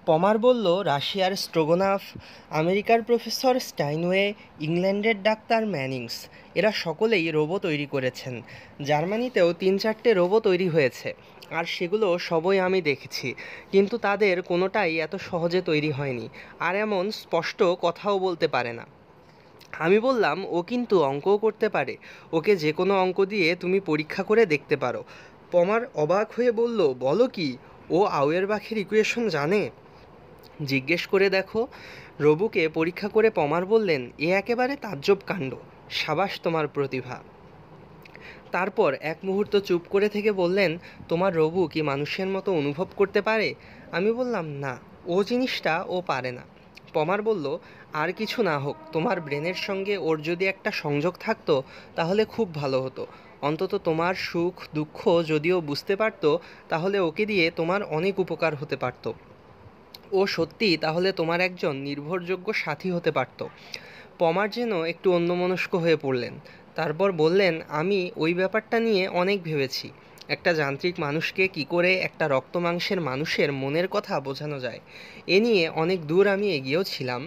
পমার বলল, রাশিয়ার স্ট্রোগোনাফ, আমেরিকার প্রফেসর স্টাইনওয়ে, ইংল্যান্ডের ডাক্তার ম্যানিংস, এরা সকলেই রোবো তৈরি করেছেন। জার্মানিতেও 3-4টে রোবো তৈরি হয়েছে, আর সেগুলো সবই আমি দেখেছি, কিন্তু তাদের কোনোটাই এত সহজে তৈরি হয়নি, আর এমন স্পষ্ট কথাও বলতে পারে না। আমি বললাম, ও কিন্তু অঙ্কও করতে পারে, ওকে যে কোনো অঙ্ক দিয়ে তুমি পরীক্ষা করে দেখতে পারো। পমার অবাক হয়ে বলল, বলো কি, ও আউয়েরবাখের ইকুয়েশন জানে? জিজ্ঞেস করে দেখো। রবুকে পরীক্ষা করে পমার বললেন, এ একেবারে তাজ্জব কাণ্ড, সাবাস তোমার প্রতিভা। তারপর এক মুহূর্ত চুপ করে থেকে বললেন, তোমার রবু কি মানুষের মতো অনুভব করতে পারে? আমি বললাম, না, ও জিনিসটা ও পারে না। পমার বলল, আর কিছু না হোক, তোমার ব্রেনের সঙ্গে ওর যদি একটা সংযোগ থাকতো তাহলে খুব ভালো হতো। অন্তত তোমার সুখ দুঃখ যদিও বুঝতে পারতো, তাহলে ওকে দিয়ে তোমার অনেক উপকার হতে পারতো। ও সত্যি তাহলে তোমার একজন নির্ভরযোগ্য সাথী হতে পারত। পমার যেন একটু অন্যমনস্ক হয়ে পড়লেন। তারপর বললেন, আমি ওই ব্যাপারটা নিয়ে অনেক ভেবেছি। একটা যান্ত্রিক মানুষকে কি করে একটা রক্তমাংসের মানুষের মনের কথা বোঝানো যায়, এ নিয়ে অনেক দূর আমি এগিয়েও ছিলাম,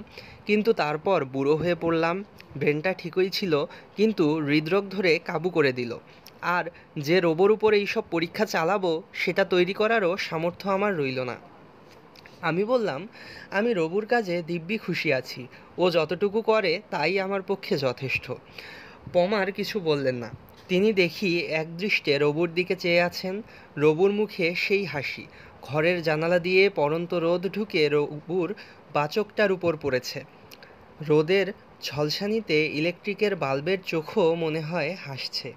কিন্তু তারপর বুড়ো হয়ে পড়লাম। ব্রেনটা ঠিকই ছিল, কিন্তু হৃদরোগ ধরে কাবু করে দিল। আর যে রোবর উপরে এইসব পরীক্ষা চালাবো, সেটা তৈরি করারও সামর্থ্য আমার রইল না। আমি বললাম, আমি রবুর কাজে দিব্যি খুশি আছি, ও যতটুকু করে তাই আমার পক্ষে যথেষ্ট। পমার কিছু বললেন না। তিনি দেখি একদৃষ্টে রবুর দিকে চেয়ে আছেন। রবুর মুখে সেই হাসি। ঘরের জানালা দিয়ে পড়ন্ত রোদ ঢুকে রবুর বাচকটার উপর পড়েছে। রোদের ঝলসানিতে ইলেকট্রিকের বাল্বের চোখও মনে হয় হাসছে।